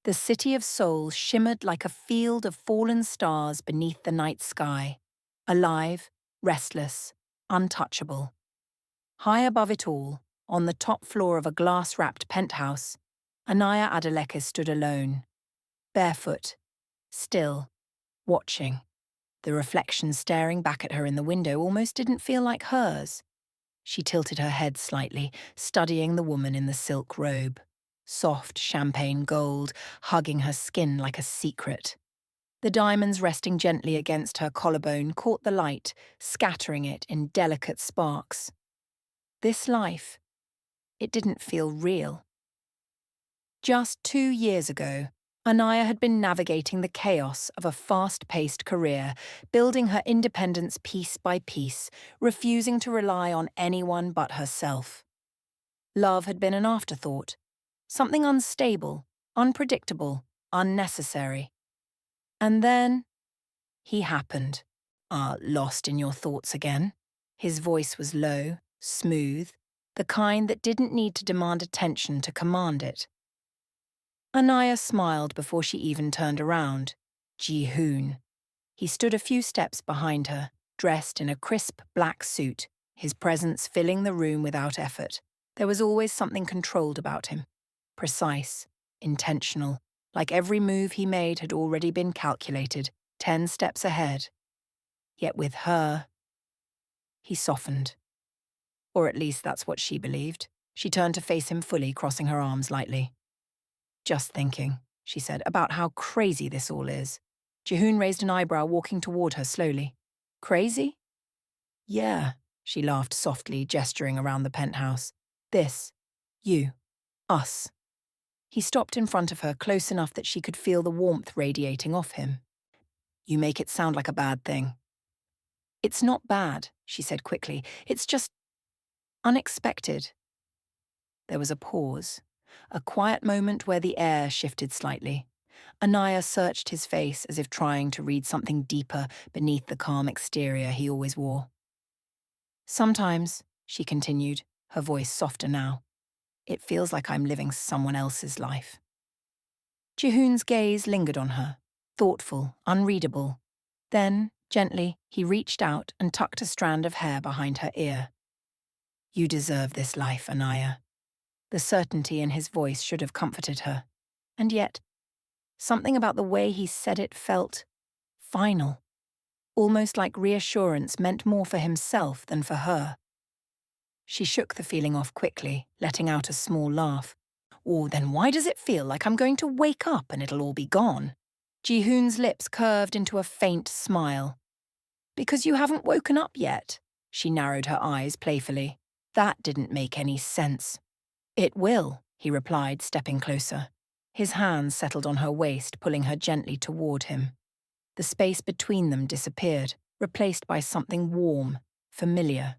The city of souls shimmered like a field of fallen stars beneath the night sky, alive, restless, untouchable. High above it all, on the top floor of a glass-wrapped penthouse, Anayah Adeleke stood alone, barefoot, still, watching. The reflection staring back at her in the window almost didn't feel like hers. She tilted her head slightly, studying the woman in the silk robe. Soft champagne gold, hugging her skin like a secret. The diamonds resting gently against her collarbone caught the light, scattering it in delicate sparks. This life, it didn't feel real. Just 2 years ago, Anayah had been navigating the chaos of a fast-paced career, building her independence piece by piece, refusing to rely on anyone but herself. Love had been an afterthought, something unstable, unpredictable, unnecessary. And then, he happened. Lost in your thoughts again? His voice was low, smooth, the kind that didn't need to demand attention to command it. Anayah smiled before she even turned around. Ji-hoon. He stood a few steps behind her, dressed in a crisp black suit, his presence filling the room without effort. There was always something controlled about him. Precise, intentional, like every move he made had already been calculated, 10 steps ahead. Yet with her, he softened. Or at least that's what she believed. She turned to face him fully, crossing her arms lightly. Just thinking, she said, about how crazy this all is. Ji-hoon raised an eyebrow, walking toward her slowly. Crazy? Yeah, she laughed softly, gesturing around the penthouse. This. You. Us. He stopped in front of her, close enough that she could feel the warmth radiating off him. You make it sound like a bad thing. It's not bad, she said quickly. It's just unexpected. There was a pause, a quiet moment where the air shifted slightly. Anayah searched his face as if trying to read something deeper beneath the calm exterior he always wore. Sometimes, she continued, her voice softer now, it feels like I'm living someone else's life. Ji-hoon's gaze lingered on her, thoughtful, unreadable. Then, gently, he reached out and tucked a strand of hair behind her ear. You deserve this life, Anayah. The certainty in his voice should have comforted her. And yet, something about the way he said it felt final, almost like reassurance meant more for himself than for her. She shook the feeling off quickly, letting out a small laugh. Oh, then why does it feel like I'm going to wake up and it'll all be gone? Ji-hoon's lips curved into a faint smile. Because you haven't woken up yet, she narrowed her eyes playfully. That didn't make any sense. It will, he replied, stepping closer. His hands settled on her waist, pulling her gently toward him. The space between them disappeared, replaced by something warm, familiar,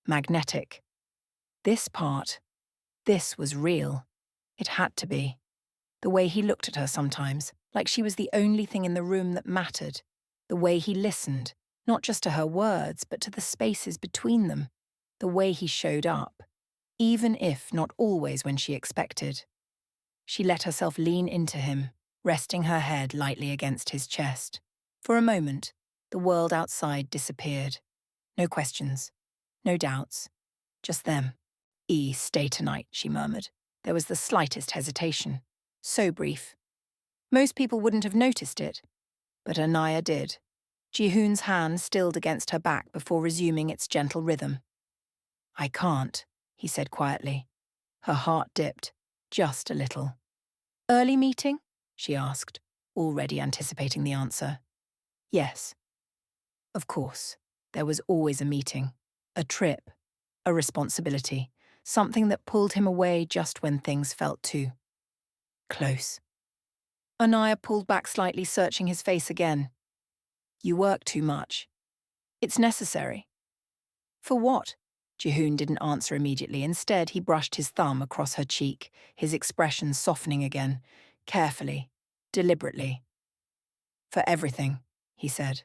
magnetic. This was real. It had to be. The way he looked at her sometimes, like she was the only thing in the room that mattered. The way he listened, not just to her words, but to the spaces between them. The way he showed up, even if not always when she expected. She let herself lean into him, resting her head lightly against his chest. For a moment, the world outside disappeared. No questions, no doubts, just them. Stay tonight, she murmured. There was the slightest hesitation. So brief. Most people wouldn't have noticed it, but Anayah did. Ji-hoon's hand stilled against her back before resuming its gentle rhythm. I can't, he said quietly. Her heart dipped, just a little. Early meeting? She asked, already anticipating the answer. Yes. Of course, there was always a meeting, a trip, a responsibility, something that pulled him away just when things felt too close. Anayah pulled back slightly, searching his face again. You work too much. It's necessary. For what? Ji-hoon didn't answer immediately. Instead, he brushed his thumb across her cheek, his expression softening again, carefully, deliberately. For everything, he said.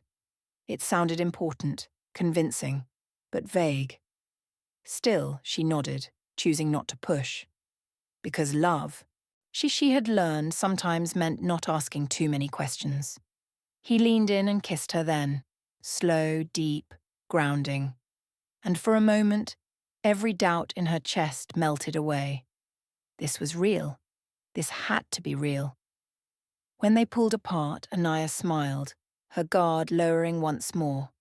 It sounded important, convincing, but vague. Still, she nodded, choosing not to push. Because love, She had learned sometimes meant not asking too many questions. He leaned in and kissed her then, slow, deep, grounding. And for a moment, every doubt in her chest melted away. This was real. This had to be real. When they pulled apart, Anayah smiled, her guard lowering once more.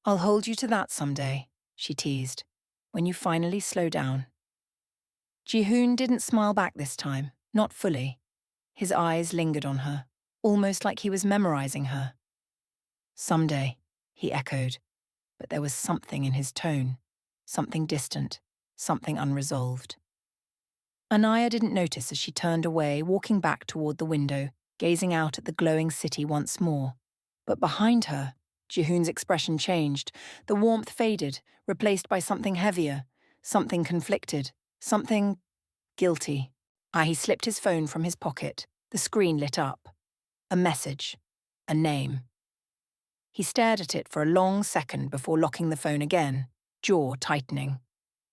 "I'll hold you to that someday," she teased, "when you finally slow down." Jihoon didn't smile back this time, not fully. His eyes lingered on her, almost like he was memorizing her. "Someday," he echoed, but there was something in his tone, something distant, something unresolved. Anayah didn't notice as she turned away, walking back toward the window, gazing out at the glowing city once more. But behind her, Jihoon's expression changed. The warmth faded, replaced by something heavier, something conflicted, something guilty. He slipped his phone from his pocket. The screen lit up. A message. A name. He stared at it for a long second before locking the phone again, jaw tightening.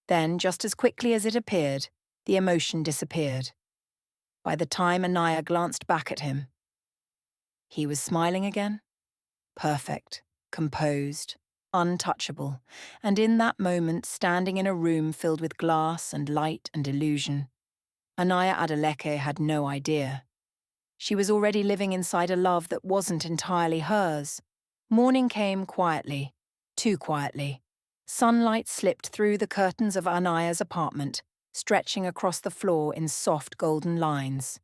Then, just as quickly as it appeared, the emotion disappeared. By the time Anayah glanced back at him, he was smiling again. Perfect, composed, untouchable, and in that moment standing in a room filled with glass and light and illusion. Anayah Adeleke had no idea. She was already living inside a love that wasn't entirely hers. Morning came quietly, too quietly. Sunlight slipped through the curtains of Anayah's apartment, stretching across the floor in soft golden lines.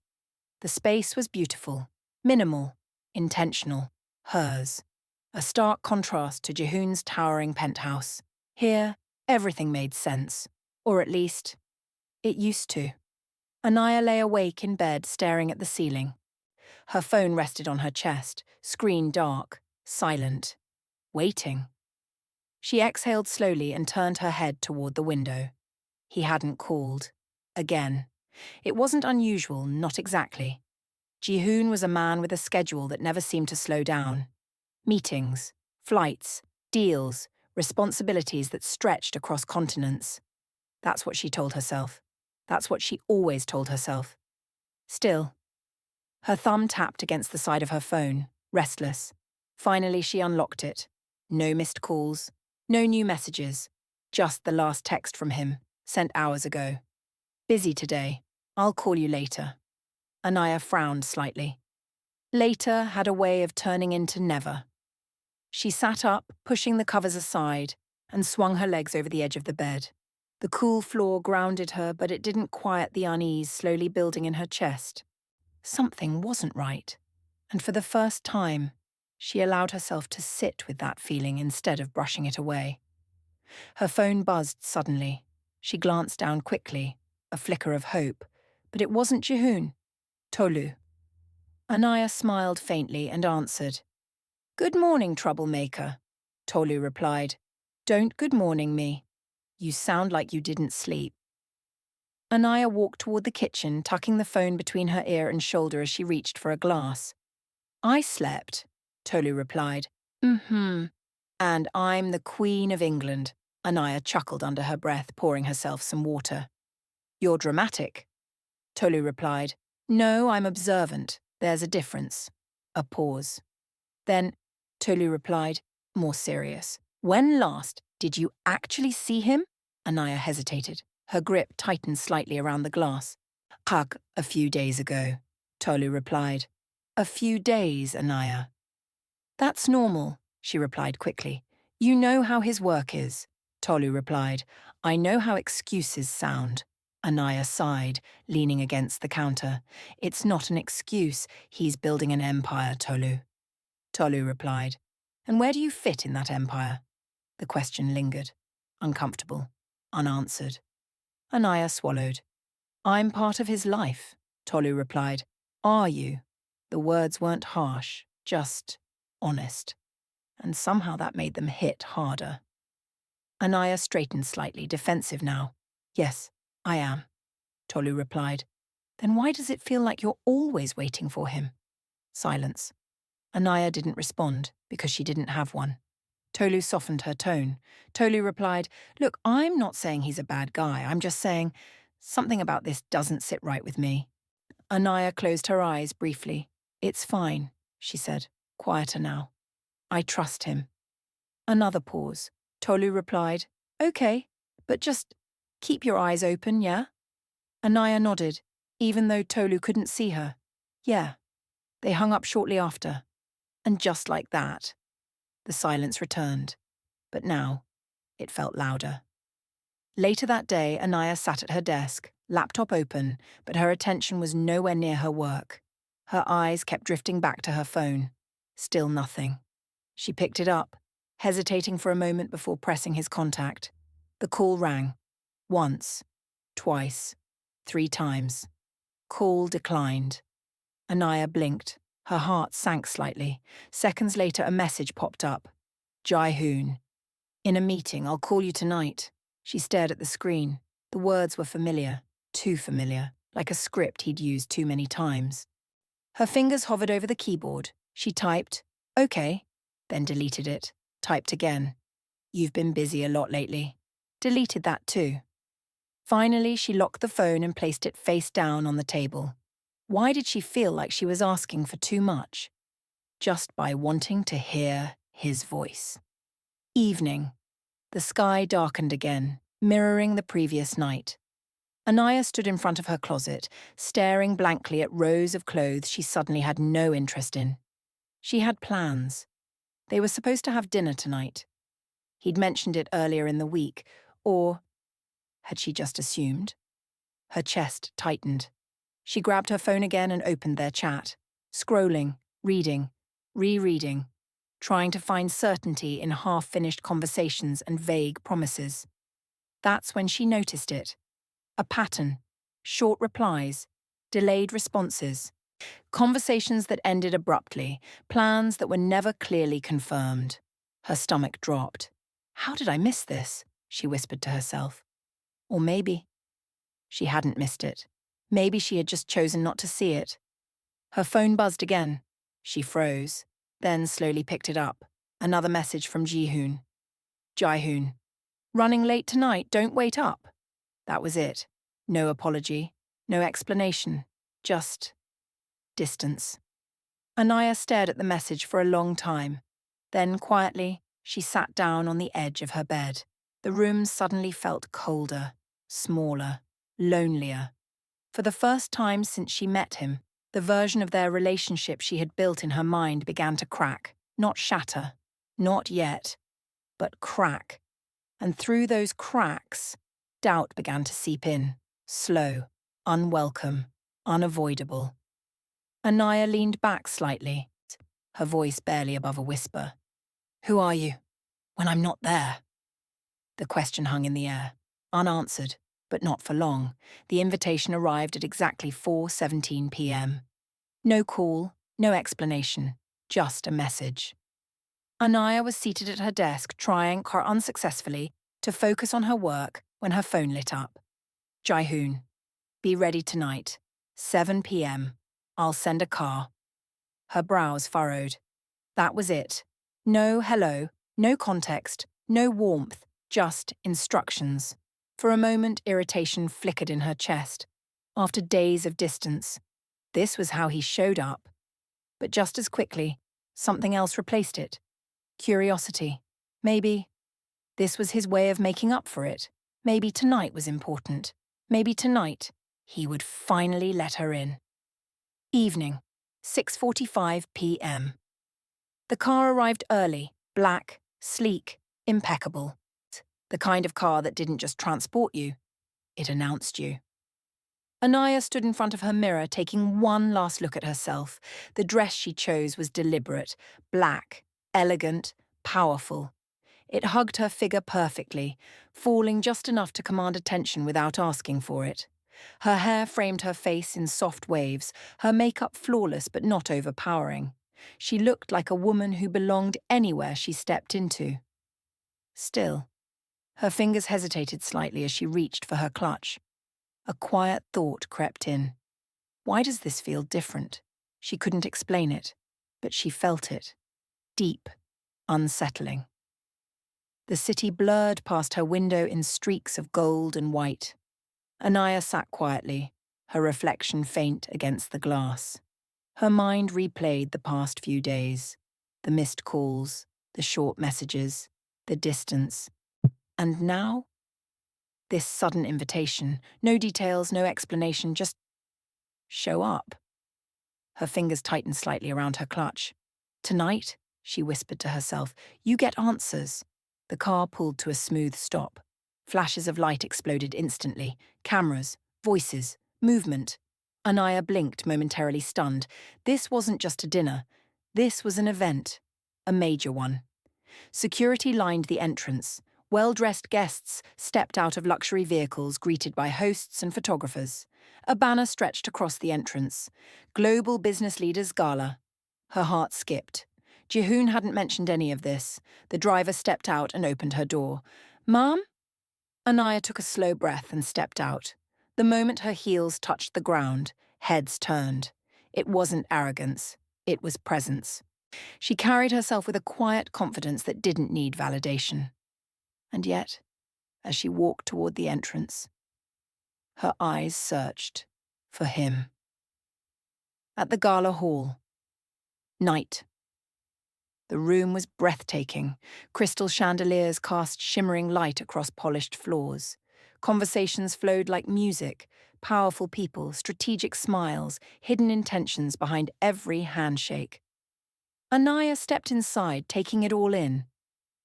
The space was beautiful, minimal, intentional, hers. A stark contrast to Jihoon's towering penthouse. Here, everything made sense. Or at least, it used to. Anayah lay awake in bed staring at the ceiling. Her phone rested on her chest, screen dark, silent, waiting. She exhaled slowly and turned her head toward the window. He hadn't called. Again. It wasn't unusual, not exactly. Jihoon was a man with a schedule that never seemed to slow down. Meetings, flights, deals, responsibilities that stretched across continents. That's what she told herself. That's what she always told herself. Still, her thumb tapped against the side of her phone, restless. Finally, she unlocked it. No missed calls, no new messages, just the last text from him, sent hours ago. "Busy today. I'll call you later." Anayah frowned slightly. Later had a way of turning into never. She sat up, pushing the covers aside, and swung her legs over the edge of the bed. The cool floor grounded her, but it didn't quiet the unease slowly building in her chest. Something wasn't right, and for the first time, she allowed herself to sit with that feeling instead of brushing it away. Her phone buzzed suddenly. She glanced down quickly, a flicker of hope, but it wasn't Jihoon. Tolu. Anayah smiled faintly and answered. "Good morning, troublemaker," Tolu replied. "Don't good morning me. You sound like you didn't sleep." Anayah walked toward the kitchen, tucking the phone between her ear and shoulder as she reached for a glass. "I slept," Tolu replied. "Mm-hmm. And I'm the Queen of England," Anayah chuckled under her breath, pouring herself some water. "You're dramatic," Tolu replied. "No, I'm observant. There's a difference." A pause. Then, Tolu replied, more serious. "When last did you actually see him?" Anayah hesitated. Her grip tightened slightly around the glass. "A few days ago," Tolu replied. "A few days, Anayah." "That's normal," she replied quickly. "You know how his work is," Tolu replied. "I know how excuses sound." Anayah sighed, leaning against the counter. "It's not an excuse. He's building an empire, Tolu." Tolu replied. "And where do you fit in that empire?" The question lingered, uncomfortable, unanswered. Anayah swallowed. "I'm part of his life," Tolu replied. "Are you?" The words weren't harsh, just honest. And somehow that made them hit harder. Anayah straightened slightly, defensive now. "Yes, I am," Tolu replied. "Then why does it feel like you're always waiting for him?" Silence. Anayah didn't respond, because she didn't have one. Tolu softened her tone. Tolu replied, "Look, I'm not saying he's a bad guy. I'm just saying something about this doesn't sit right with me." Anayah closed her eyes briefly. It's fine, she said, quieter now. I trust him. Another pause. Tolu replied, Okay, but just keep your eyes open, yeah? Anayah nodded, even though Tolu couldn't see her. Yeah. They hung up shortly after. And just like that, the silence returned. But now, it felt louder. Later that day, Anayah sat at her desk, laptop open, but her attention was nowhere near her work. Her eyes kept drifting back to her phone. Still nothing. She picked it up, hesitating for a moment before pressing his contact. The call rang. Once, twice, 3 times. Call declined. Anayah blinked. Her heart sank slightly. Seconds later, a message popped up. Jai-hoon. In a meeting, I'll call you tonight. She stared at the screen. The words were familiar. Too familiar. Like a script he'd used too many times. Her fingers hovered over the keyboard. She typed, Okay, then deleted it. Typed again. You've been busy a lot lately. Deleted that too. Finally, she locked the phone and placed it face down on the table. Why did she feel like she was asking for too much? Just by wanting to hear his voice. Evening. The sky darkened again, mirroring the previous night. Anayah stood in front of her closet, staring blankly at rows of clothes she suddenly had no interest in. She had plans. They were supposed to have dinner tonight. He'd mentioned it earlier in the week, or had she just assumed? Her chest tightened. She grabbed her phone again and opened their chat, scrolling, reading, rereading, trying to find certainty in half-finished conversations and vague promises. That's when she noticed it. A pattern, short replies, delayed responses, conversations that ended abruptly, plans that were never clearly confirmed. Her stomach dropped. How did I miss this? She whispered to herself. Or maybe she hadn't missed it. Maybe she had just chosen not to see it. Her phone buzzed again. She froze, then slowly picked it up. Another message from Ji-hoon. Jai-hoon. Running late tonight, don't wait up. That was it. No apology, no explanation, just distance. Anayah stared at the message for a long time. Then, quietly, she sat down on the edge of her bed. The room suddenly felt colder, smaller, lonelier. For the first time since she met him, the version of their relationship she had built in her mind began to crack, not shatter, not yet, but crack. And through those cracks, doubt began to seep in, slow, unwelcome, unavoidable. Anayah leaned back slightly, her voice barely above a whisper. Who are you? When I'm not there? The question hung in the air, unanswered, but not for long. The invitation arrived at exactly 4:17 p.m. No call, no explanation, just a message. Anayah was seated at her desk, trying, unsuccessfully, to focus on her work when her phone lit up. Jai-hoon. Be ready tonight. 7 p.m. I'll send a car. Her brows furrowed. That was it. No hello, no context, no warmth, just instructions. For a moment, irritation flickered in her chest. After days of distance, this was how he showed up. But just as quickly, something else replaced it. Curiosity. Maybe this was his way of making up for it. Maybe tonight was important. Maybe tonight he would finally let her in. Evening, 6:45 p.m. The car arrived early, black, sleek, impeccable. The kind of car that didn't just transport you, it announced you. Anayah stood in front of her mirror, taking one last look at herself. The dress she chose was deliberate, black, elegant, powerful. It hugged her figure perfectly, falling just enough to command attention without asking for it. Her hair framed her face in soft waves, her makeup flawless but not overpowering. She looked like a woman who belonged anywhere she stepped into. Still, her fingers hesitated slightly as she reached for her clutch. A quiet thought crept in. Why does this feel different? She couldn't explain it, but she felt it. Deep, unsettling. The city blurred past her window in streaks of gold and white. Anayah sat quietly, her reflection faint against the glass. Her mind replayed the past few days, the missed calls, the short messages, the distance. And now? This sudden invitation, no details, no explanation, just show up. Her fingers tightened slightly around her clutch. Tonight, she whispered to herself, you get answers. The car pulled to a smooth stop. Flashes of light exploded instantly. Cameras, voices, movement. Anayah blinked, momentarily stunned. This wasn't just a dinner. This was an event. A major one. Security lined the entrance. Well-dressed guests stepped out of luxury vehicles greeted by hosts and photographers. A banner stretched across the entrance. Global Business Leaders Gala. Her heart skipped. Jihoon hadn't mentioned any of this. The driver stepped out and opened her door. Mom? Anayah took a slow breath and stepped out. The moment her heels touched the ground, heads turned. It wasn't arrogance. It was presence. She carried herself with a quiet confidence that didn't need validation. And yet, as she walked toward the entrance, her eyes searched for him. At the gala hall. Night. The room was breathtaking. Crystal chandeliers cast shimmering light across polished floors. Conversations flowed like music, powerful people, strategic smiles, hidden intentions behind every handshake. Anayah stepped inside, taking it all in.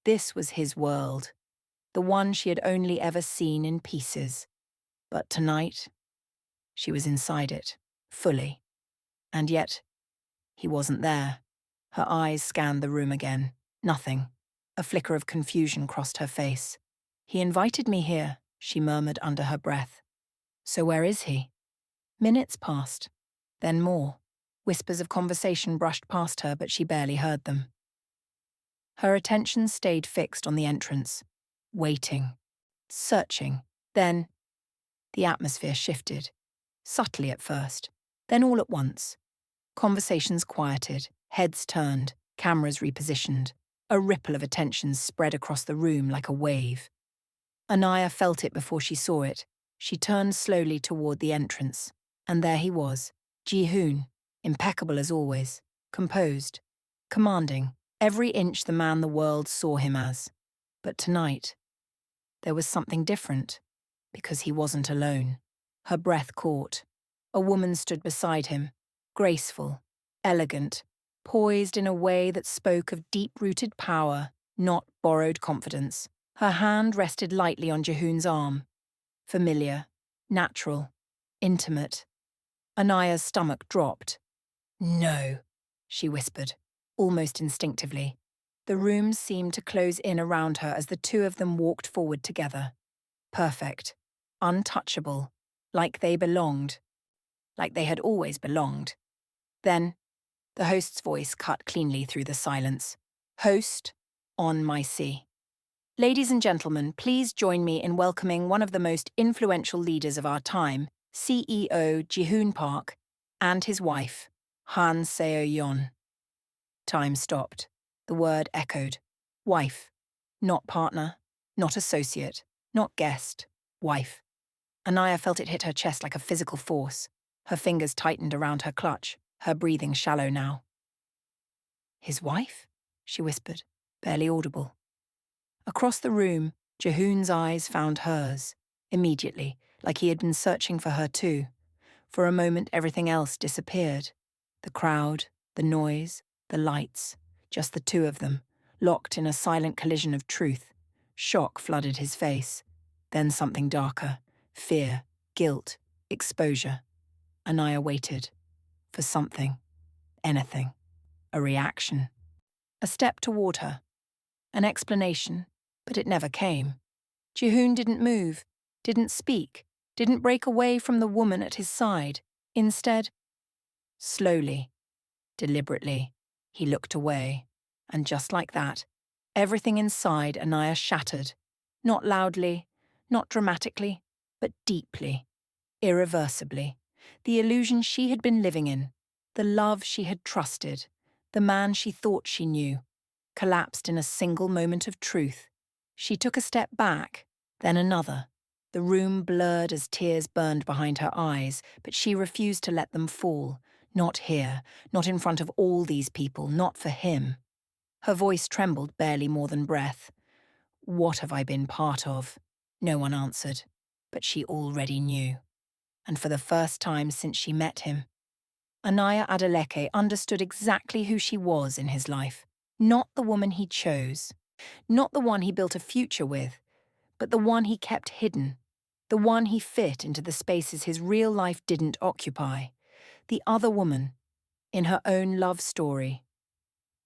This was his world, the one she had only ever seen in pieces. But tonight, she was inside it, fully. And yet, he wasn't there. Her eyes scanned the room again. Nothing. A flicker of confusion crossed her face. He invited me here, she murmured under her breath. So where is he? Minutes passed. Then more. Whispers of conversation brushed past her, but she barely heard them. Her attention stayed fixed on the entrance, waiting, searching. Then, the atmosphere shifted, subtly at first, then all at once. Conversations quieted, heads turned, cameras repositioned. A ripple of attention spread across the room like a wave. Anayah felt it before she saw it. She turned slowly toward the entrance, and there he was, Jihoon, impeccable as always, composed, commanding, every inch the man the world saw him as. But tonight, there was something different, because he wasn't alone. Her breath caught. A woman stood beside him, graceful, elegant, poised in a way that spoke of deep-rooted power, not borrowed confidence. Her hand rested lightly on Jihoon's arm. Familiar, natural, intimate. Anayah's stomach dropped. No, she whispered, almost instinctively. The room seemed to close in around her as the two of them walked forward together. Perfect, untouchable, like they belonged, like they had always belonged. Then, the host's voice cut cleanly through the silence. Host, on my sea. Ladies and gentlemen, please join me in welcoming one of the most influential leaders of our time, CEO Jihoon Park, and his wife, Han Seo-yeon. Time stopped. The word echoed. Wife. Not partner, not associate, not guest. Wife. Anayah felt it hit her chest like a physical force. Her fingers tightened around her clutch, her breathing shallow now. His wife? She whispered, barely audible. Across the room, Jihoon's eyes found hers, immediately, like he had been searching for her too. For a moment, everything else disappeared. The crowd, the noise, the lights, just the two of them, locked in a silent collision of truth. Shock flooded his face. Then something darker. Fear, guilt, exposure. Anayah waited. For something. Anything. A reaction. A step toward her. An explanation, but it never came. Jihoon didn't move, didn't speak, didn't break away from the woman at his side. Instead, slowly, deliberately, he looked away. And just like that, everything inside Anayah shattered. Not loudly, not dramatically, but deeply, irreversibly. The illusion she had been living in, the love she had trusted, the man she thought she knew, collapsed in a single moment of truth. She took a step back, then another. The room blurred as tears burned behind her eyes, but she refused to let them fall. Not here, not in front of all these people, not for him. Her voice trembled barely more than breath. What have I been part of? No one answered, but she already knew. And for the first time since she met him, Anayah Adeleke understood exactly who she was in his life. Not the woman he chose, not the one he built a future with, but the one he kept hidden, the one he fit into the spaces his real life didn't occupy. The other woman, in her own love story.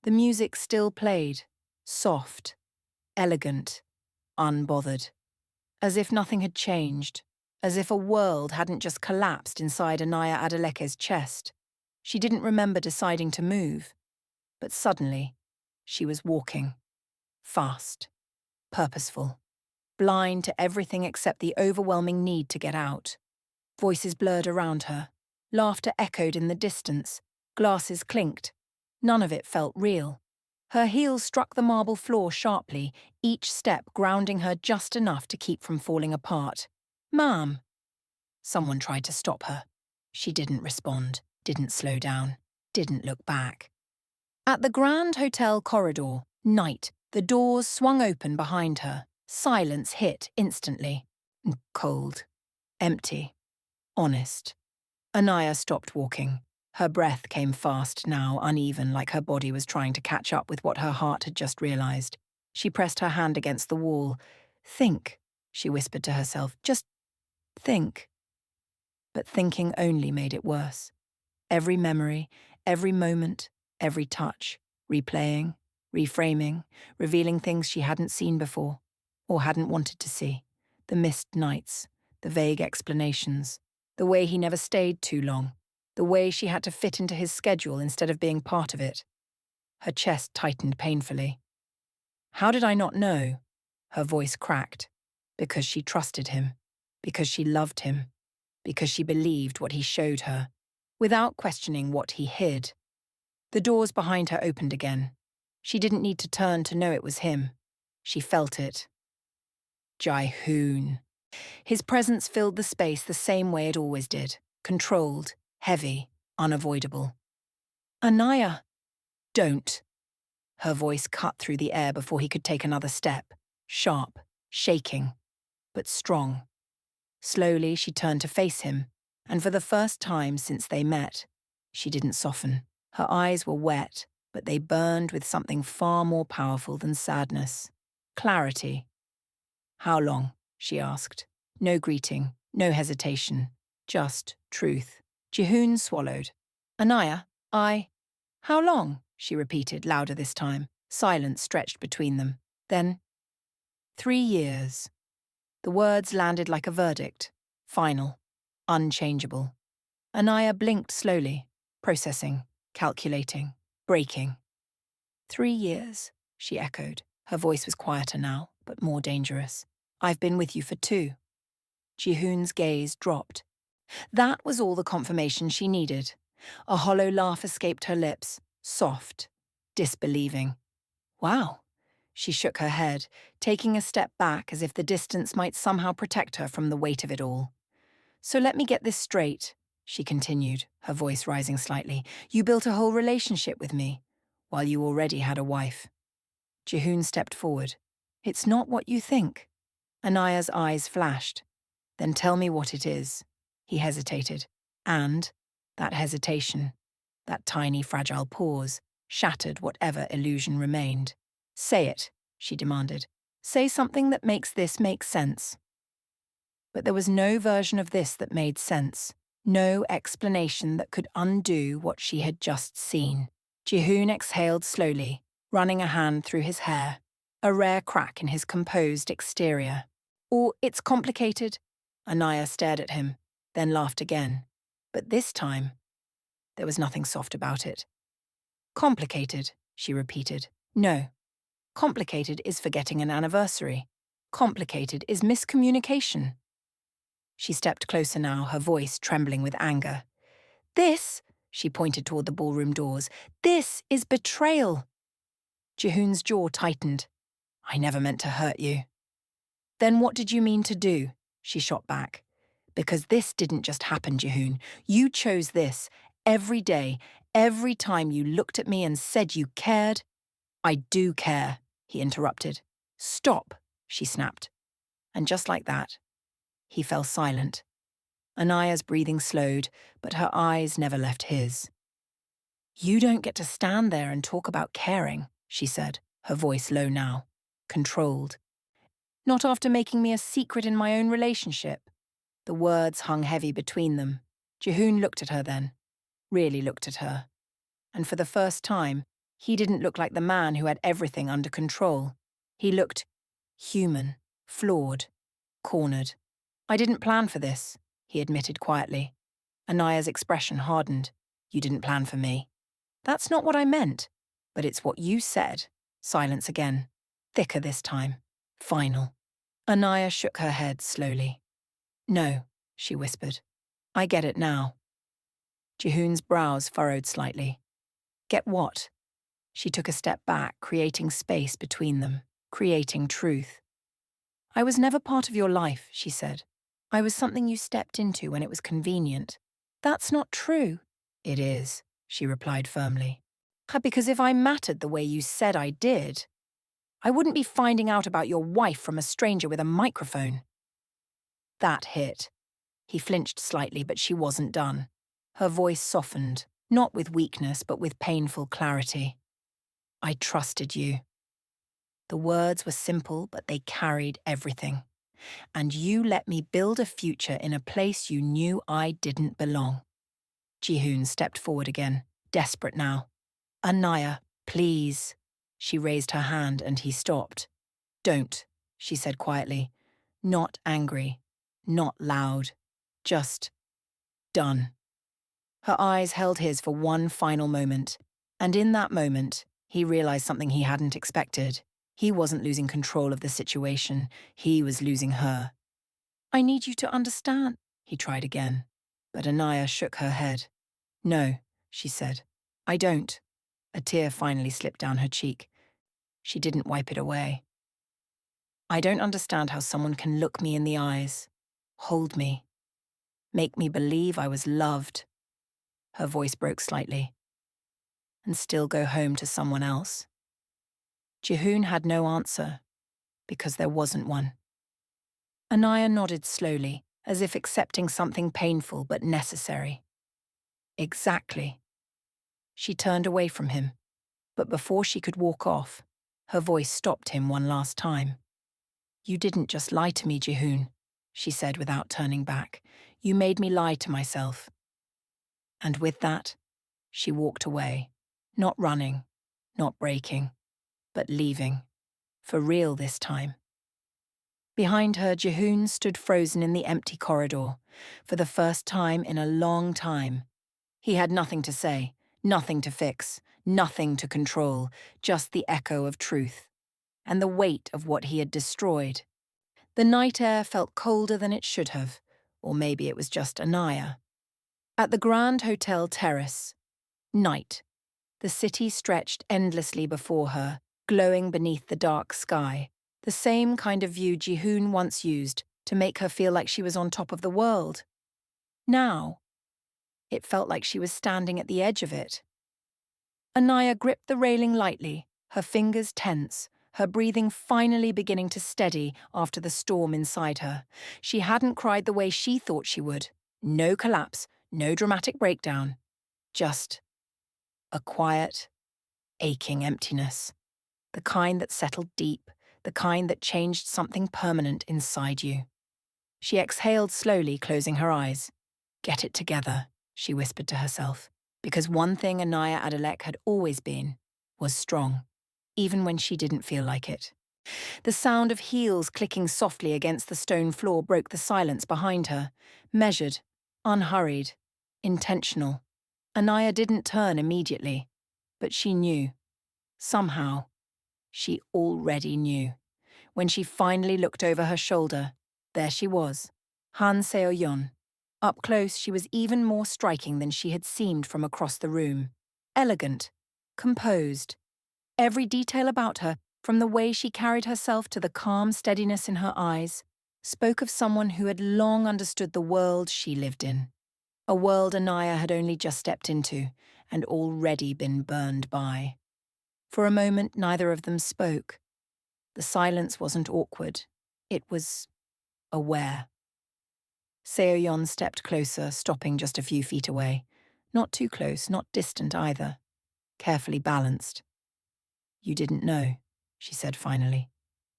The music still played, soft, elegant, unbothered. As if nothing had changed, as if a world hadn't just collapsed inside Anayah Adeleke's chest. She didn't remember deciding to move, but suddenly, she was walking. Fast, purposeful, blind to everything except the overwhelming need to get out. Voices blurred around her. Laughter echoed in the distance. Glasses clinked. None of it felt real. Her heels struck the marble floor sharply, each step grounding her just enough to keep from falling apart. "Ma'am." Someone tried to stop her. She didn't respond, didn't slow down, didn't look back. At the Grand Hotel corridor, night, the doors swung open behind her. Silence hit instantly. Cold. Empty. Honest. Anayah stopped walking. Her breath came fast now, uneven, like her body was trying to catch up with what her heart had just realized. She pressed her hand against the wall. "Think," she whispered to herself. "Just think." But thinking only made it worse. Every memory, every moment, every touch, replaying, reframing, revealing things she hadn't seen before, or hadn't wanted to see. The missed nights, the vague explanations, the way he never stayed too long, the way she had to fit into his schedule instead of being part of it. Her chest tightened painfully. How did I not know? Her voice cracked. Because she trusted him. Because she loved him. Because she believed what he showed her, without questioning what he hid. The doors behind her opened again. She didn't need to turn to know it was him. She felt it. Jai-hoon. His presence filled the space the same way it always did. Controlled, heavy, unavoidable. "Anayah." "Don't." Her voice cut through the air before he could take another step. Sharp, shaking, but strong. Slowly, she turned to face him, and for the first time since they met, she didn't soften. Her eyes were wet, but they burned with something far more powerful than sadness. Clarity. "How long?" she asked. No greeting, no hesitation, just truth. Jihoon swallowed. "Anayah, How long?" she repeated, louder this time. Silence stretched between them. Then, 3 years. The words landed like a verdict. Final. Unchangeable. Anayah blinked slowly, processing, calculating, braking. 3 years, she echoed. Her voice was quieter now, but more dangerous. "I've been with you for 2. Jihoon's gaze dropped. That was all the confirmation she needed. A hollow laugh escaped her lips, soft, disbelieving. "Wow." She shook her head, taking a step back as if the distance might somehow protect her from the weight of it all. "So let me get this straight," she continued, her voice rising slightly. "You built a whole relationship with me, while you already had a wife." Jihoon stepped forward. "It's not what you think." Anayah's eyes flashed. "Then tell me what it is." He hesitated. And that hesitation, that tiny fragile pause, shattered whatever illusion remained. "Say it," she demanded. "Say something that makes this make sense." But there was no version of this that made sense. No explanation that could undo what she had just seen. Jihoon exhaled slowly, running a hand through his hair, a rare crack in his composed exterior. "Or it's complicated." Anayah stared at him, then laughed again. But this time, there was nothing soft about it. "Complicated," she repeated. "No. Complicated is forgetting an anniversary. Complicated is miscommunication." She stepped closer now, her voice trembling with anger. "This," she pointed toward the ballroom doors, "this is betrayal." Jihoon's jaw tightened. "I never meant to hurt you." "Then what did you mean to do?" she shot back. Because this didn't just happen, Jihoon. You chose this. Every day, every time you looked at me and said you cared. I do care, he interrupted. Stop, she snapped. And just like that, he fell silent. Anayah's breathing slowed, but her eyes never left his. You don't get to stand there and talk about caring, she said, her voice low now, controlled. Not after making me a secret in my own relationship. The words hung heavy between them. Jihoon looked at her then, really looked at her. And for the first time, he didn't look like the man who had everything under control. He looked human, flawed, cornered. I didn't plan for this, he admitted quietly. Anayah's expression hardened. You didn't plan for me. That's not what I meant. But it's what you said. Silence again. Thicker this time. Final. Anayah shook her head slowly. No, she whispered. I get it now. Jihoon's brows furrowed slightly. Get what? She took a step back, creating space between them, creating truth. I was never part of your life, she said. I was something you stepped into when it was convenient. That's not true. It is, she replied firmly. Because if I mattered the way you said I did, I wouldn't be finding out about your wife from a stranger with a microphone. That hit. He flinched slightly, but she wasn't done. Her voice softened, not with weakness, but with painful clarity. I trusted you. The words were simple, but they carried everything. And you let me build a future in a place you knew I didn't belong. Jihoon stepped forward again, desperate now. Anayah, please. She raised her hand and he stopped. Don't, she said quietly. Not angry, not loud, just done. Her eyes held his for one final moment, and in that moment, he realized something he hadn't expected. He wasn't losing control of the situation, he was losing her. I need you to understand, he tried again, but Anayah shook her head. No, she said, I don't. A tear finally slipped down her cheek. She didn't wipe it away. I don't understand how someone can look me in the eyes, hold me, make me believe I was loved. Her voice broke slightly. And still go home to someone else. Jihoon had no answer, because there wasn't one. Anayah nodded slowly, as if accepting something painful but necessary. Exactly. She turned away from him, but before she could walk off, her voice stopped him one last time. You didn't just lie to me, Jihoon, she said without turning back. You made me lie to myself. And with that, she walked away, not running, not breaking, but leaving, for real this time. Behind her, Jihoon stood frozen in the empty corridor, for the first time in a long time. He had nothing to say, nothing to fix, nothing to control, just the echo of truth, and the weight of what he had destroyed. The night air felt colder than it should have, or maybe it was just Anayah. At the Grand Hotel Terrace, night. The city stretched endlessly before her, glowing beneath the dark sky, the same kind of view Jihoon once used to make her feel like she was on top of the world. Now, it felt like she was standing at the edge of it. Anayah gripped the railing lightly, her fingers tense, her breathing finally beginning to steady after the storm inside her. She hadn't cried the way she thought she would. No collapse, no dramatic breakdown. Just a quiet, aching emptiness. The kind that settled deep, the kind that changed something permanent inside you. She exhaled slowly, closing her eyes. Get it together, she whispered to herself, because one thing Anayah Adeleke had always been was strong, even when she didn't feel like it. The sound of heels clicking softly against the stone floor broke the silence behind her, measured, unhurried, intentional. Anayah didn't turn immediately, but she knew. Somehow, she already knew. When she finally looked over her shoulder, there she was, Han Seo-yeon. Up close, she was even more striking than she had seemed from across the room. Elegant, composed. Every detail about her, from the way she carried herself to the calm steadiness in her eyes, spoke of someone who had long understood the world she lived in, a world Anayah had only just stepped into and already been burned by. For a moment, neither of them spoke. The silence wasn't awkward. It was aware. Seoyeon stepped closer, stopping just a few feet away. Not too close, not distant either. Carefully balanced. "You didn't know," she said finally.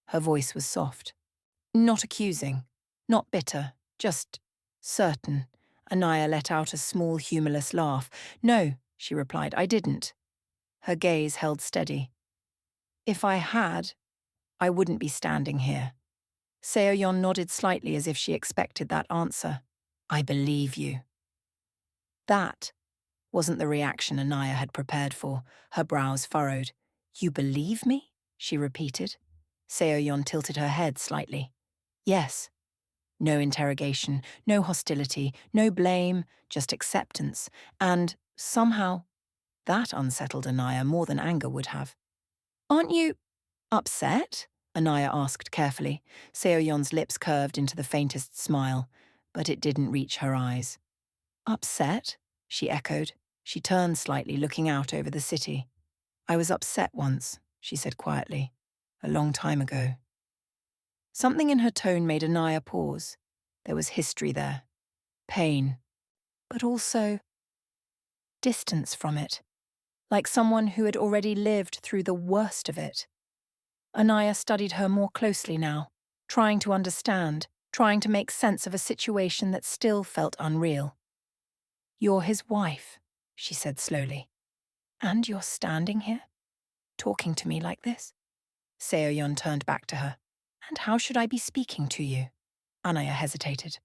Her voice was soft. Not accusing, not bitter, just certain. Anayah let out a small, humorless laugh. "No," she replied, "I didn't." Her gaze held steady. "If I had, I wouldn't be standing here." Seoyeon nodded slightly as if she expected that answer. "I believe you." That wasn't the reaction Anayah had prepared for. Her brows furrowed. "You believe me?" she repeated. Seoyeon tilted her head slightly. "Yes." No interrogation, no hostility, no blame, just acceptance. And somehow, that unsettled Anayah more than anger would have. "Aren't you upset?" Anayah asked carefully. Seoyeon's lips curved into the faintest smile, but it didn't reach her eyes. "Upset?" she echoed. She turned slightly, looking out over the city. "I was upset once," she said quietly. "A long time ago." Something in her tone made Anayah pause. There was history there. Pain. But also distance from it. Like someone who had already lived through the worst of it. Anayah studied her more closely now, trying to understand, trying to make sense of a situation that still felt unreal. "You're his wife," she said slowly. "And you're standing here, talking to me like this?" Seoyeon turned back to her. "And how should I be speaking to you?" Anayah hesitated.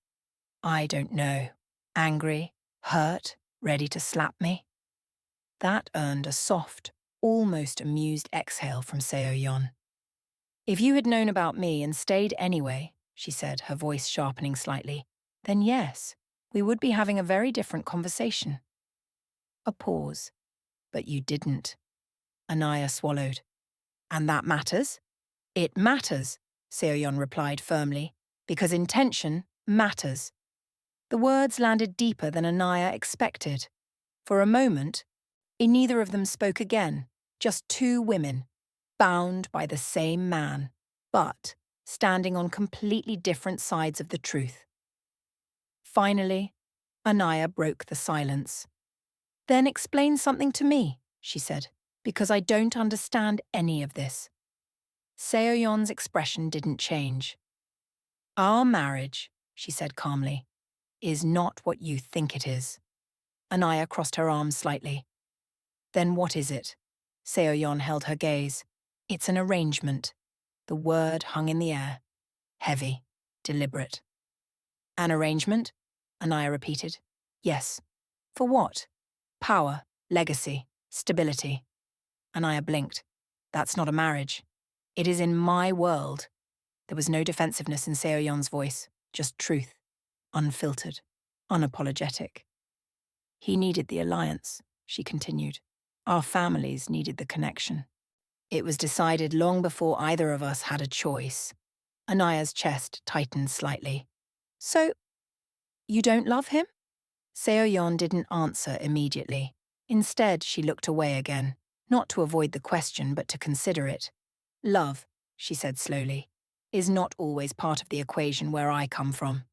"I don't know. Angry, hurt, ready to slap me?" That earned a soft, almost amused exhale from Seoyeon. "If you had known about me and stayed anyway," she said, her voice sharpening slightly, "then yes, we would be having a very different conversation." A pause. "But you didn't." Anayah swallowed. "And that matters?" "It matters," Seoyeon replied firmly, "because intention matters." The words landed deeper than Anayah expected. For a moment, neither of them spoke again, just two women, bound by the same man, but standing on completely different sides of the truth. Finally, Anayah broke the silence. "Then explain something to me," she said, "because I don't understand any of this." Seoyeon's expression didn't change. "Our marriage," she said calmly, "is not what you think it is." Anayah crossed her arms slightly. "Then what is it?" Seoyeon held her gaze. "It's an arrangement." The word hung in the air. Heavy, deliberate. "An arrangement?" Anayah repeated. "Yes." "For what?" "Power, legacy, stability." Anayah blinked. "That's not a marriage. It is in my world." There was no defensiveness in Seoyeon's voice, just truth, unfiltered, unapologetic. "He needed the alliance," she continued. "Our families needed the connection. It was decided long before either of us had a choice." Anayah's chest tightened slightly. "So, you don't love him?" Seoyeon didn't answer immediately. Instead, she looked away again, not to avoid the question but to consider it. "Love," she said slowly, "is not always part of the equation where I come from."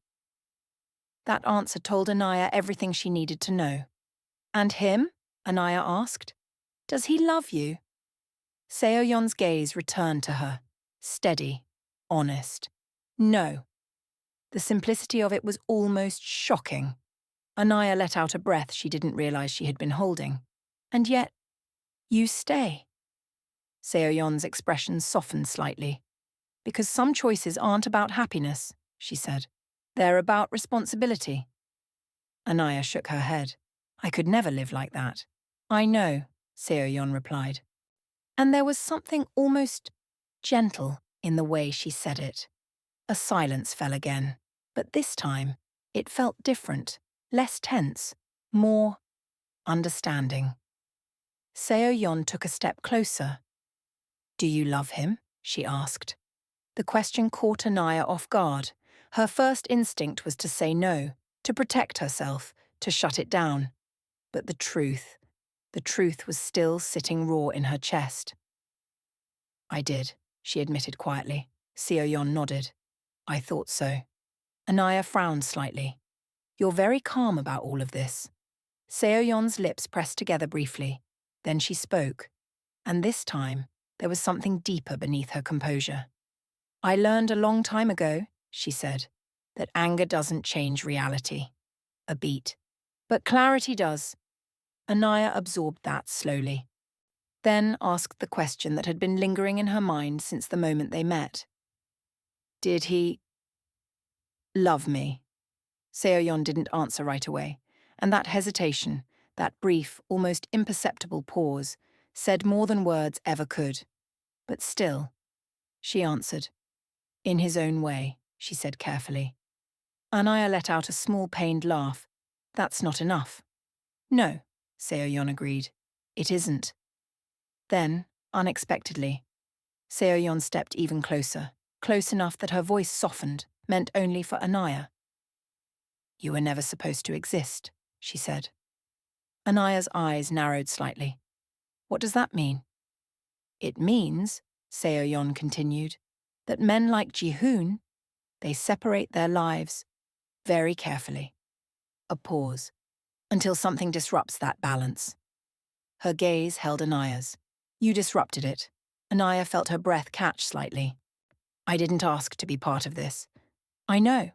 That answer told Anayah everything she needed to know. "And him?" Anayah asked. "Does he love you?" Seoyeon's gaze returned to her, steady, honest. "No." The simplicity of it was almost shocking. Anayah let out a breath she didn't realize she had been holding. "And yet, you stay." Seoyeon's expression softened slightly. "Because some choices aren't about happiness," she said. "They're about responsibility." Anayah shook her head. "I could never live like that." "I know," Seoyeon replied. And there was something almost gentle in the way she said it. A silence fell again, but this time it felt different, less tense, more understanding. Seoyeon took a step closer. "Do you love him?" she asked. The question caught Anayah off guard. Her first instinct was to say no, to protect herself, to shut it down. But the truth was still sitting raw in her chest. "I did," she admitted quietly. Seo-yeon nodded. "I thought so." Anayah frowned slightly. "You're very calm about all of this." Seo-yeon's lips pressed together briefly. Then she spoke, and this time there was something deeper beneath her composure. "I learned a long time ago," she said, "that anger doesn't change reality a beat. But clarity does." Anayah absorbed that slowly, then asked the question that had been lingering in her mind since the moment they met. "Did he love me?" Seo-yeon didn't answer right away, and that hesitation, that brief, almost imperceptible pause, said more than words ever could. But still, she answered. "In his own way," she said carefully. Anayah let out a small pained laugh. "That's not enough." "No," Seo-yeon agreed. "It isn't." Then, unexpectedly, Seo-yeon stepped even closer, close enough that her voice softened, meant only for Anayah. "You were never supposed to exist," she said. Anayah's eyes narrowed slightly. "What does that mean?" "It means," Seo-yeon continued, "that men like Ji-hoon, they separate their lives very carefully." A pause, until something disrupts that balance. Her gaze held Anayah's. "You disrupted it." Anayah felt her breath catch slightly. "I didn't ask to be part of this." "I know."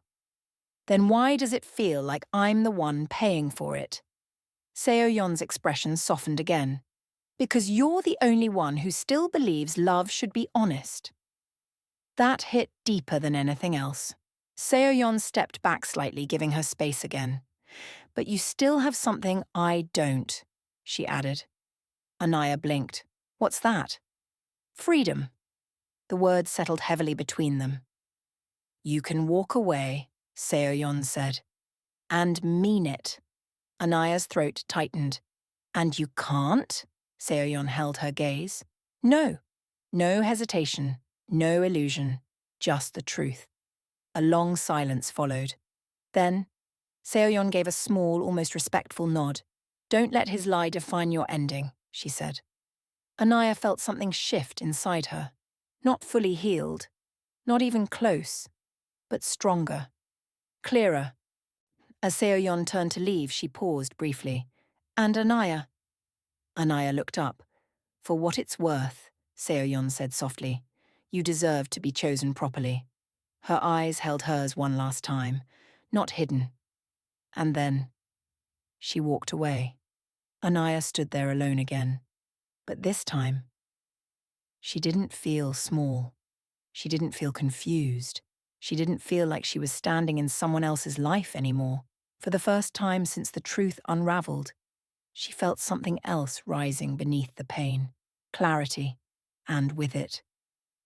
"Then why does it feel like I'm the one paying for it?" Seo-yeon's expression softened again. "Because you're the only one who still believes love should be honest." That hit deeper than anything else. Seo-yeon stepped back slightly, giving her space again. "But you still have something I don't," she added. Anayah blinked. "What's that?" "Freedom." The words settled heavily between them. "You can walk away," Seo-yeon said. "And mean it." Anayah's throat tightened. "And you can't?" Seo-yeon held her gaze. "No. No hesitation. No illusion. Just the truth." A long silence followed. Then, Seo-yeon gave a small, almost respectful nod. "Don't let his lie define your ending," she said. Anayah felt something shift inside her. Not fully healed. Not even close. But stronger. Clearer. As Seo-yeon turned to leave, she paused briefly. "And Anayah?" Anayah looked up. "For what it's worth," Seo-yeon said softly, "you deserve to be chosen properly." Her eyes held hers one last time, not hidden. And then she walked away. Anayah stood there alone again. But this time, she didn't feel small. She didn't feel confused. She didn't feel like she was standing in someone else's life anymore. For the first time since the truth unraveled, she felt something else rising beneath the pain. Clarity, and with it,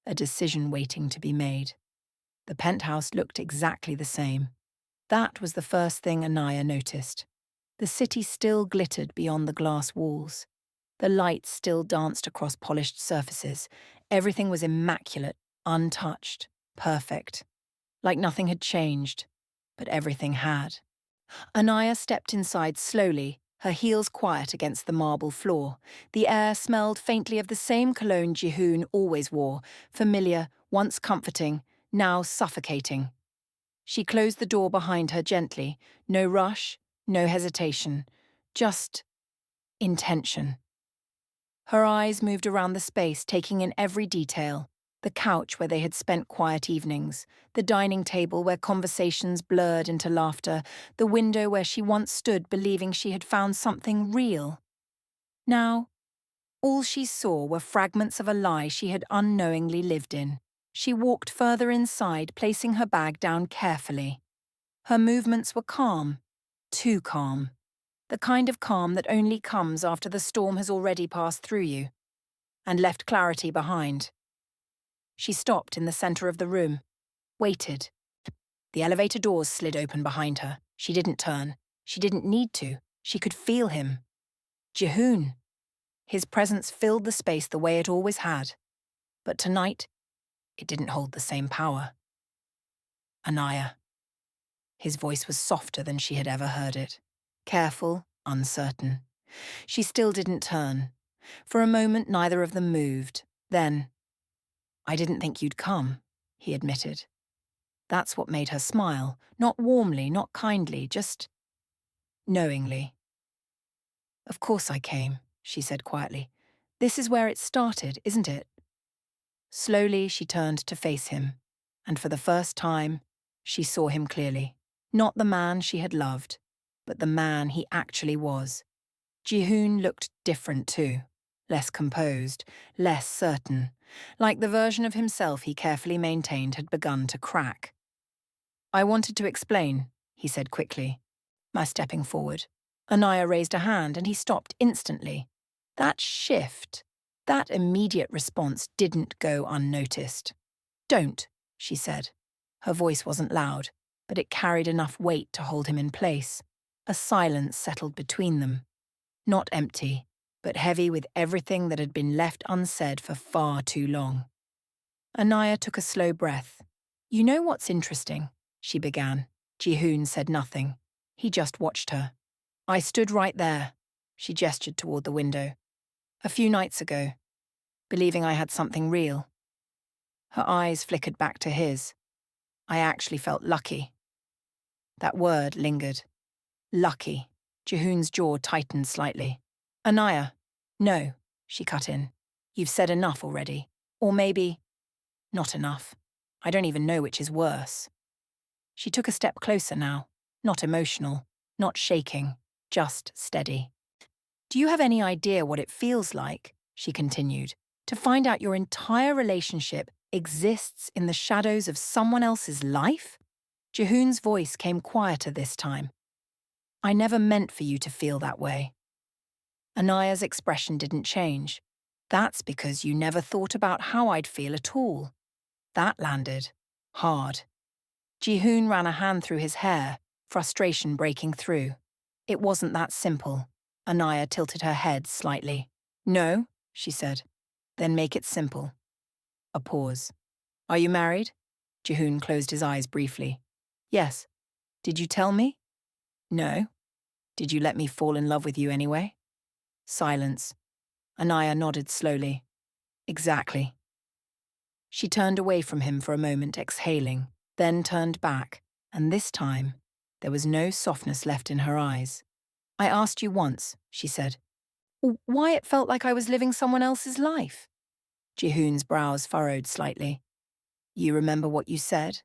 a decision waiting to be made. The penthouse looked exactly the same. That was the first thing Anayah noticed. The city still glittered beyond the glass walls. The lights still danced across polished surfaces. Everything was immaculate, untouched, perfect. Like nothing had changed, but everything had. Anayah stepped inside slowly, her heels quiet against the marble floor. The air smelled faintly of the same cologne Ji-hoon always wore, familiar, once comforting, now suffocating. She closed the door behind her gently. No rush, no hesitation, just intention. Her eyes moved around the space, taking in every detail. The couch where they had spent quiet evenings, the dining table where conversations blurred into laughter, the window where she once stood believing she had found something real. Now, all she saw were fragments of a lie she had unknowingly lived in. She walked further inside, placing her bag down carefully. Her movements were calm, too calm. The kind of calm that only comes after the storm has already passed through you and left clarity behind. She stopped in the center of the room, waited. The elevator doors slid open behind her. She didn't turn. She didn't need to. She could feel him. Ji-hoon. His presence filled the space the way it always had. But tonight, it didn't hold the same power. Anayah. His voice was softer than she had ever heard it. Careful, uncertain. She still didn't turn. For a moment, neither of them moved. Then, "I didn't think you'd come," he admitted. That's what made her smile, not warmly, not kindly, just knowingly. "Of course I came," she said quietly. "This is where it started, isn't it?" Slowly, she turned to face him, and for the first time, she saw him clearly. Not the man she had loved, but the man he actually was. Ji-hoon looked different too, less composed, less certain, like the version of himself he carefully maintained had begun to crack. "I wanted to explain," he said quickly, stepping forward. Anayah raised a hand and he stopped instantly. That shift, that immediate response didn't go unnoticed. "Don't," she said. Her voice wasn't loud, but it carried enough weight to hold him in place. A silence settled between them. Not empty, but heavy with everything that had been left unsaid for far too long. Anayah took a slow breath. "You know what's interesting?" she began. Ji-hoon said nothing. He just watched her. "I stood right there," she gestured toward the window, "a few nights ago, believing I had something real." Her eyes flickered back to his. "I actually felt lucky." That word lingered. Lucky. Ji-hoon's jaw tightened slightly. "Anayah, no," she cut in. "You've said enough already. Or maybe not enough. I don't even know which is worse." She took a step closer now, not emotional, not shaking, just steady. "Do you have any idea what it feels like," she continued, "to find out your entire relationship exists in the shadows of someone else's life?" Ji-hoon's voice came quieter this time. "I never meant for you to feel that way." Anayah's expression didn't change. "That's because you never thought about how I'd feel at all." That landed. Hard. Ji-hoon ran a hand through his hair, frustration breaking through. "It wasn't that simple." Anayah tilted her head slightly. "No," she said. "Then make it simple." A pause. "Are you married?" Ji-hoon closed his eyes briefly. "Yes." "Did you tell me?" "No." "Did you let me fall in love with you anyway?" Silence. Anayah nodded slowly. "Exactly." She turned away from him for a moment, exhaling, then turned back, and this time, there was no softness left in her eyes. "I asked you once," she said, "why it felt like I was living someone else's life." Ji-hoon's brows furrowed slightly. "You remember what you said?"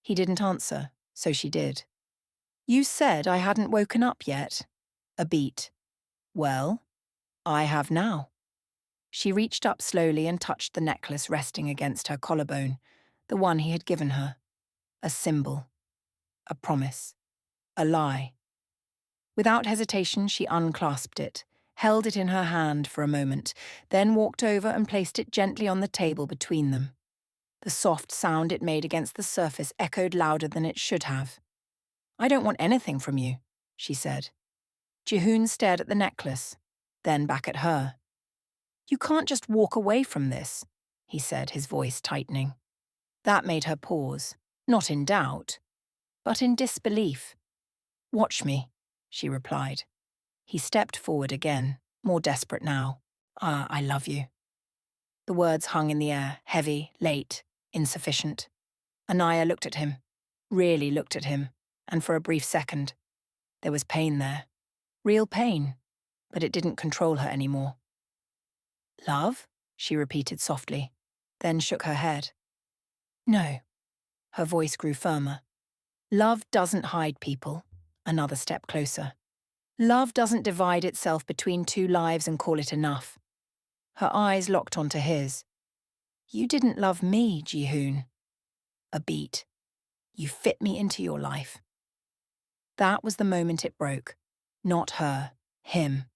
He didn't answer, so she did. "You said I hadn't woken up yet." A beat. "Well, I have now." She reached up slowly and touched the necklace resting against her collarbone, the one he had given her. A symbol. A promise. A lie. Without hesitation, she unclasped it, held it in her hand for a moment, then walked over and placed it gently on the table between them. The soft sound it made against the surface echoed louder than it should have. "I don't want anything from you," she said. Ji-hoon stared at the necklace, then back at her. "You can't just walk away from this," he said, his voice tightening. That made her pause, not in doubt, but in disbelief. "Watch me," she replied. He stepped forward again, more desperate now. I love you." The words hung in the air, heavy, late, insufficient. Anayah looked at him, really looked at him, and for a brief second, there was pain there. Real pain, but it didn't control her anymore. "Love?" she repeated softly, then shook her head. "No." Her voice grew firmer. "Love doesn't hide people." Another step closer. "Love doesn't divide itself between two lives and call it enough." Her eyes locked onto his. "You didn't love me, Ji-hoon." A beat. "You fit me into your life." That was the moment it broke. Not her, him.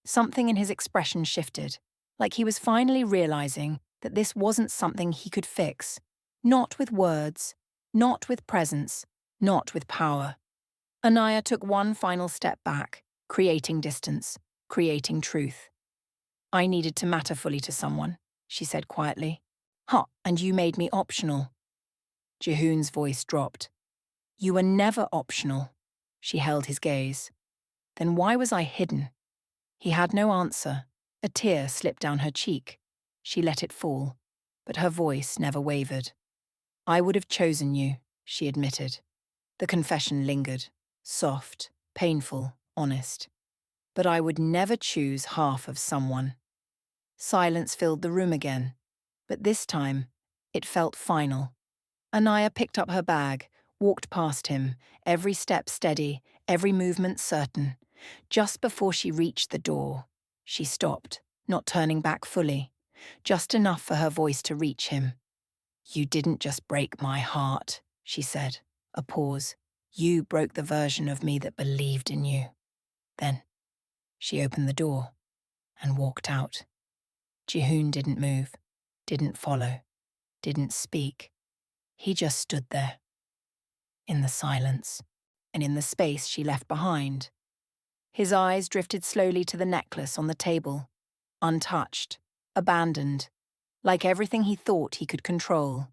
Something in his expression shifted, like he was finally realizing that this wasn't something he could fix. Not with words, not with presence, not with power. Anayah took one final step back, creating distance, creating truth. "I needed to matter fully to someone," she said quietly. "And you made me optional." Ji-hoon's voice dropped. You were never optional. She held his gaze. Then why was I hidden? He had no answer. A tear slipped down her cheek. She let it fall, but her voice never wavered. I would have chosen you, she admitted. The confession lingered, soft, painful, honest. But I would never choose half of someone. Silence filled the room again, but this time, it felt final. Anayah picked up her bag, walked past him, every step steady, every movement certain. Just before she reached the door, she stopped, not turning back fully, just enough for her voice to reach him. You didn't just break my heart, she said. A pause. You broke the version of me that believed in you. Then, she opened the door and walked out. Jihoon didn't move, didn't follow, didn't speak. He just stood there. In the silence, and in the space she left behind. His eyes drifted slowly to the necklace on the table, untouched, abandoned, like everything he thought he could control.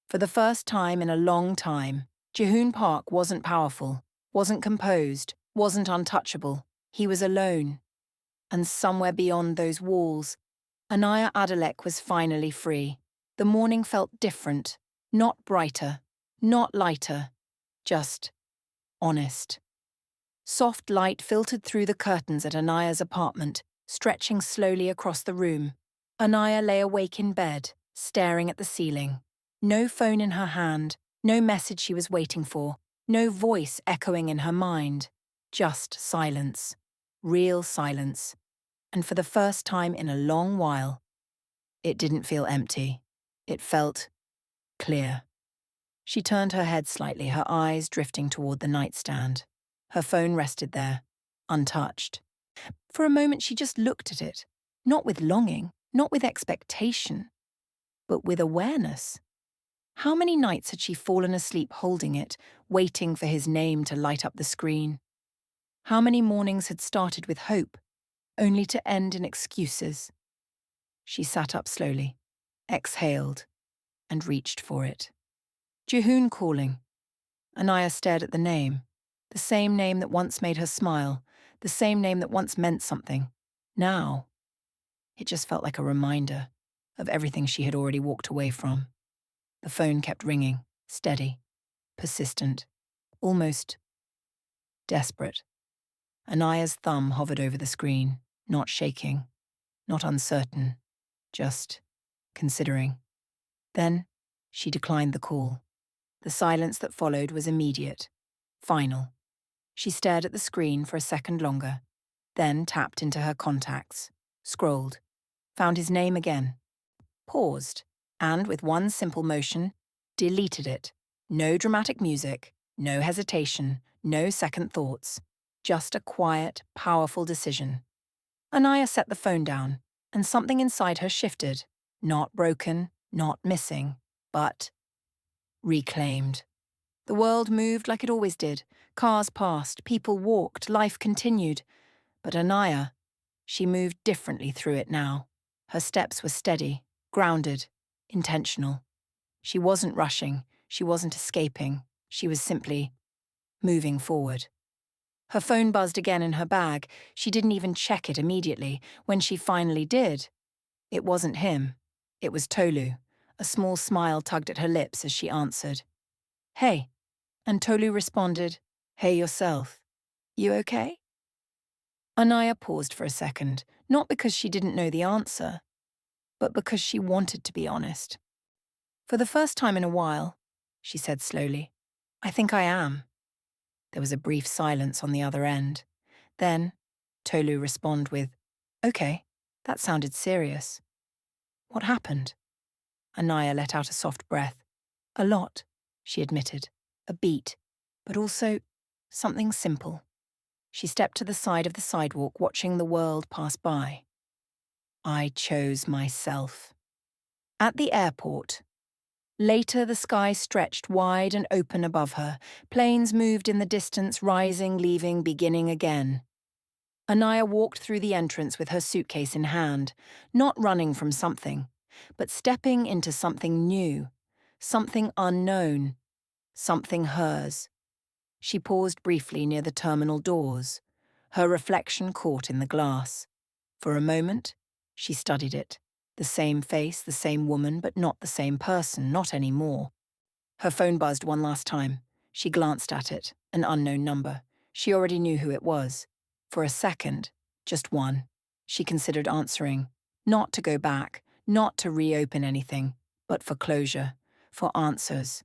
For the first time in a long time, Jihoon Park wasn't powerful, wasn't composed, wasn't untouchable. He was alone. And somewhere beyond those walls, Anayah Adeleke was finally free. The morning felt different, not brighter, not lighter, just honest. Soft light filtered through the curtains at Anayah's apartment, stretching slowly across the room. Anayah lay awake in bed, staring at the ceiling. No phone in her hand, no message she was waiting for, no voice echoing in her mind. Just silence. Real silence. And for the first time in a long while, it didn't feel empty. It felt clear. She turned her head slightly, her eyes drifting toward the nightstand. Her phone rested there, untouched. For a moment she just looked at it, not with longing, not with expectation, but with awareness. How many nights had she fallen asleep holding it, waiting for his name to light up the screen? How many mornings had started with hope, only to end in excuses? She sat up slowly, exhaled, and reached for it. Jihoon calling. Anayah stared at the name. The same name that once made her smile, the same name that once meant something. Now, it just felt like a reminder of everything she had already walked away from. The phone kept ringing, steady, persistent, almost desperate. Anayah's thumb hovered over the screen, not shaking, not uncertain, just considering. Then, she declined the call. The silence that followed was immediate, final. She stared at the screen for a second longer, then tapped into her contacts, scrolled, found his name again, paused, and with one simple motion, deleted it. No dramatic music, no hesitation, no second thoughts, just a quiet, powerful decision. Anayah set the phone down, and something inside her shifted, not broken, not missing, but reclaimed. The world moved like it always did. Cars passed, people walked, life continued. But Anayah, she moved differently through it now. Her steps were steady, grounded, intentional. She wasn't rushing, she wasn't escaping, she was simply moving forward. Her phone buzzed again in her bag. She didn't even check it immediately. When she finally did, it wasn't him. It was Tolu. A small smile tugged at her lips as she answered. Hey. And Tolu responded, Hey yourself. You okay? Anayah paused for a second, not because she didn't know the answer, but because she wanted to be honest. For the first time in a while, she said slowly, I think I am. There was a brief silence on the other end. Then, Tolu responded with, Okay, that sounded serious. What happened? Anayah let out a soft breath. A lot, she admitted. A beat, but also something simple. She stepped to the side of the sidewalk, watching the world pass by. I chose myself. At the airport. Later, the sky stretched wide and open above her. Planes moved in the distance, rising, leaving, beginning again. Anayah walked through the entrance with her suitcase in hand, not running from something, but stepping into something new, something unknown, something hers. She paused briefly near the terminal doors, her reflection caught in the glass. For a moment, she studied it. The same face, the same woman, but not the same person, not anymore. Her phone buzzed one last time. She glanced at it, an unknown number. She already knew who it was. For a second, just one, she considered answering. Not to go back, not to reopen anything, but for closure, for answers,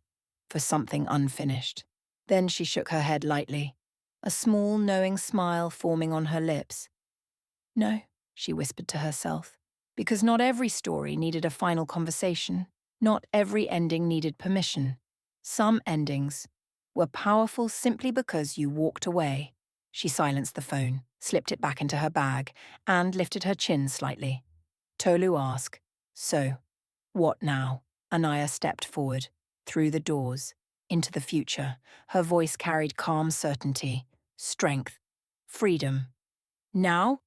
for something unfinished. Then she shook her head lightly, a small, knowing smile forming on her lips. No, she whispered to herself, because not every story needed a final conversation. Not every ending needed permission. Some endings were powerful simply because you walked away. She silenced the phone, slipped it back into her bag, and lifted her chin slightly. Tolu asked, "So, what now?" Anayah stepped forward, through the doors, into the future. Her voice carried calm certainty, strength, freedom. Now?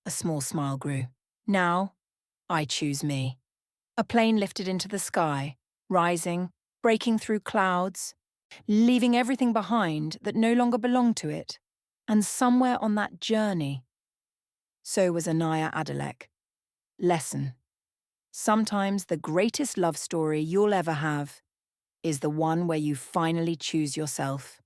A small smile grew. Now, I choose me. A plane lifted into the sky, rising, breaking through clouds, leaving everything behind that no longer belonged to it. And somewhere on that journey, so was Anayah Adeleke. Lesson. Sometimes the greatest love story you'll ever have is the one where you finally choose yourself.